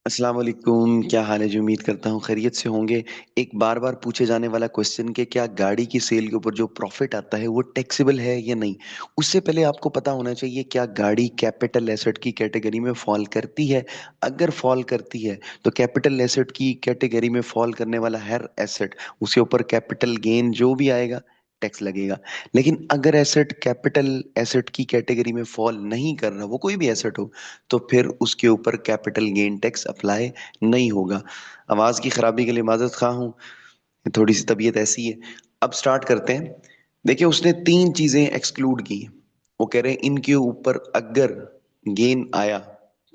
अस्सलाम वालेकुम, क्या हाल है जी? उम्मीद करता हूँ खैरियत से होंगे। एक बार बार पूछे जाने वाला क्वेश्चन कि क्या गाड़ी की सेल के ऊपर जो प्रॉफिट आता है वो टैक्सेबल है या नहीं। उससे पहले आपको पता होना चाहिए क्या गाड़ी कैपिटल एसेट की कैटेगरी में फॉल करती है। अगर फॉल करती है तो कैपिटल एसेट की कैटेगरी में फॉल करने वाला हर एसेट, उसके ऊपर कैपिटल गेन जो भी आएगा टैक्स लगेगा। लेकिन अगर एसेट कैपिटल एसेट की कैटेगरी में फॉल नहीं कर रहा, वो कोई भी एसेट हो, तो फिर उसके ऊपर कैपिटल गेन टैक्स अप्लाई नहीं होगा। आवाज की खराबी के लिए माजरत खा हूँ, थोड़ी सी तबीयत ऐसी है। अब स्टार्ट करते हैं। देखिए, उसने तीन चीजें एक्सक्लूड की हैं। वो कह रहे हैं इनके ऊपर अगर गेन आया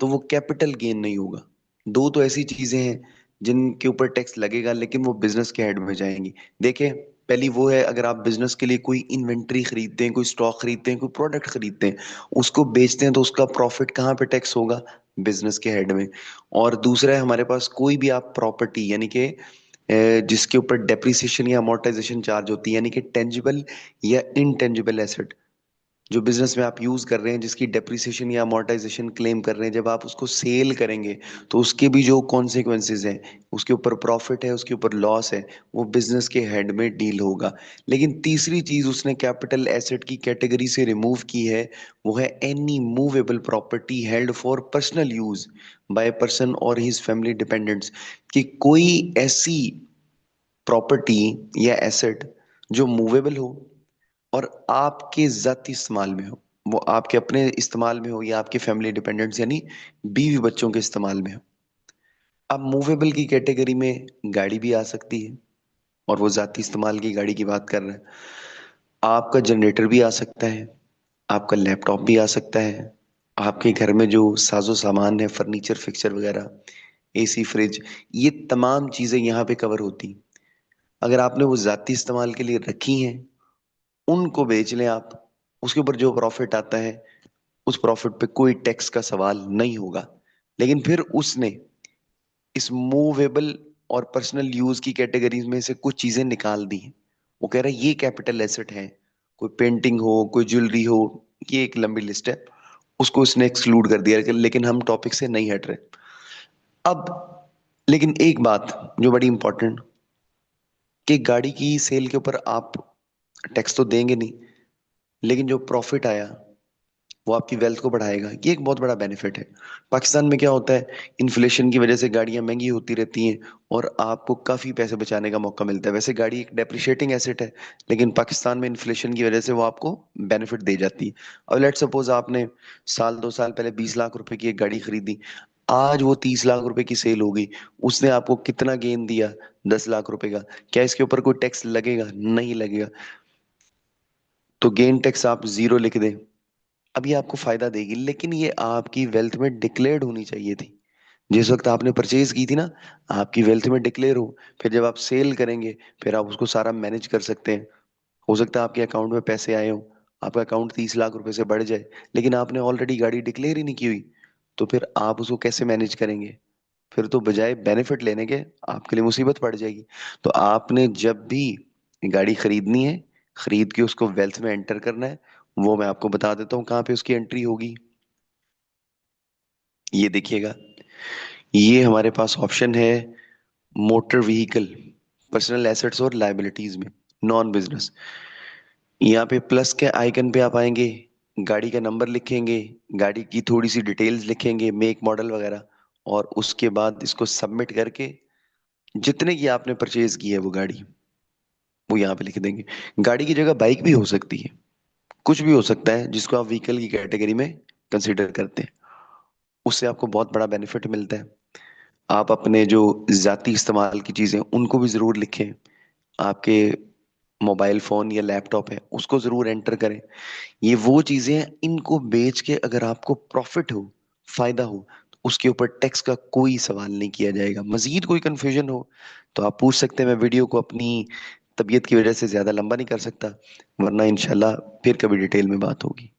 तो वो कैपिटल गेन नहीं होगा। दो तो ऐसी चीजें हैं जिनके ऊपर टैक्स लगेगा लेकिन वो बिजनेस के हेड में जाएंगी। देखिए, पहली वो है, अगर आप बिजनेस के लिए कोई इन्वेंट्री खरीदते हैं, कोई स्टॉक खरीदते हैं, कोई प्रोडक्ट खरीदते हैं, उसको बेचते हैं, तो उसका प्रॉफिट कहाँ पे टैक्स होगा? बिजनेस के हेड में। और दूसरा है हमारे पास, कोई भी आप प्रॉपर्टी यानी कि जिसके ऊपर डेप्रिसिएशन या अमोर्टाइजेशन चार्ज होती है, यानी कि टेंजिबल या इनटेंजिबल एसेट जो बिजनेस में आप यूज कर रहे हैं, जिसकी डेप्रिसिएशन या अमोर्टाइजेशन क्लेम कर रहे हैं, जब आप उसको सेल करेंगे तो उसके भी जो कॉन्सिक्वेंसेज हैं, उसके ऊपर प्रॉफिट है, उसके ऊपर लॉस है, वो बिजनेस के हेड में डील होगा। लेकिन तीसरी चीज उसने कैपिटल एसेट की कैटेगरी से रिमूव की है, वो है any movable property held for personal use by person और हिज फैमिली डिपेंडेंट्स। कि कोई ऐसी प्रॉपर्टी या एसेट जो मूवेबल हो और आपके ज़ाती इस्तेमाल में हो, वो आपके अपने इस्तेमाल में हो या आपके फैमिली डिपेंडेंट्स यानी बीवी बच्चों के इस्तेमाल में हो। अब मूवेबल की कैटेगरी में गाड़ी भी आ सकती है, और वो ज़ाती इस्तेमाल की गाड़ी की बात कर रहे हैं। आपका जनरेटर भी आ सकता है, आपका लैपटॉप भी आ सकता है, आपके घर में जो साजो सामान है, फर्नीचर फिक्सचर वगैरह, एसी फ्रिज, ये तमाम चीज़ें यहाँ पे कवर होती। अगर आपने वो ज़ाती इस्तेमाल के लिए रखी हैं, उनको बेच लें आप, उसके ऊपर जो प्रॉफिट आता है उस प्रॉफिट पे कोई टैक्स का सवाल नहीं होगा। लेकिन फिर उसने इस मूवेबल और पर्सनल यूज की कैटेगरीज में से कुछ चीजें निकाल दी हैं। वो कह रहा है ये कैपिटल एसेट है, कोई पेंटिंग हो, कोई ज्वेलरी हो, ये एक लंबी लिस्ट है, उसको उसने एक्सक्लूड कर दिया। लेकिन हम टॉपिक से नहीं हट रहे अब। लेकिन एक बात जो बड़ी इंपॉर्टेंट, कि गाड़ी की सेल के ऊपर आप टैक्स तो देंगे नहीं, लेकिन जो प्रॉफिट आया वो आपकी वेल्थ को बढ़ाएगा। ये एक बहुत बड़ा बेनिफिट है। पाकिस्तान में क्या होता है, इन्फ्लेशन की वजह से गाड़ियां महंगी होती रहती हैं और आपको काफ़ी पैसे बचाने का मौका मिलता है। वैसे गाड़ी एक डेप्रिशिएटिंग एसेट है, लेकिन पाकिस्तान में इन्फ्लेशन की वजह से वो आपको बेनिफिट दे जाती है। अब लेट सपोज आपने साल 2 साल पहले 20 लाख रुपए की एक गाड़ी खरीदी, आज वो 30 लाख रुपए की सेल हो गई, उसने आपको कितना गेन दिया? 10 लाख रुपए का। क्या इसके ऊपर कोई टैक्स लगेगा? नहीं लगेगा। तो गेन टैक्स आप जीरो लिख दें, अब ये आपको फायदा देगी, लेकिन ये आपकी वेल्थ में डिक्लेयर्ड होनी चाहिए थी। जिस वक्त आपने परचेज की थी ना, आपकी वेल्थ में डिक्लेयर हो, फिर जब आप सेल करेंगे फिर आप उसको सारा मैनेज कर सकते हैं। हो सकता है आपके अकाउंट में पैसे आए हो, आपका अकाउंट 30 लाख रुपए से बढ़ जाए, लेकिन आपने ऑलरेडी गाड़ी डिक्लेयर ही नहीं की हुई, तो फिर आप उसको कैसे मैनेज करेंगे? फिर तो बजाय बेनिफिट लेने के आपके लिए मुसीबत पड़ जाएगी। तो आपने जब भी गाड़ी खरीदनी है, खरीद के उसको वेल्थ में एंटर करना है। वो मैं आपको बता देता हूँ कहाँ पे उसकी एंट्री होगी। ये देखिएगा, ये हमारे पास ऑप्शन है मोटर व्हीकल, पर्सनल एसेट्स और लाइबिलिटीज में, नॉन बिजनेस। यहाँ पे प्लस के आइकन पे आप आएंगे, गाड़ी का नंबर लिखेंगे, गाड़ी की थोड़ी सी डिटेल्स लिखेंगे, मेक मॉडल वगैरह, और उसके बाद इसको सबमिट करके जितने की आपने परचेज की है वो गाड़ी, वो यहाँ पे लिख देंगे। गाड़ी की जगह बाइक भी हो सकती है, कुछ भी हो सकता है जिसको आप व्हीकल की कैटेगरी में कंसिडर करते हैं। उससे आपको बहुत बड़ा बेनिफिट मिलता है। आप अपने जो जाती इस्तेमाल की चीज़ें उनको भी ज़रूर लिखें। आपके मोबाइल फ़ोन या लैपटॉप है उसको ज़रूर एंटर करें। ये वो चीज़ें हैं, इनको बेच के अगर आपको प्रॉफिट हो, फायदा हो, तो उसके ऊपर टैक्स का कोई सवाल नहीं किया जाएगा। मजीद कोई कंफ्यूजन हो तो आप पूछ सकते हैं। मैं वीडियो को अपनी तबीयत की वजह से ज़्यादा लंबा नहीं कर सकता, वरना इंशाल्लाह फिर कभी डिटेल में बात होगी।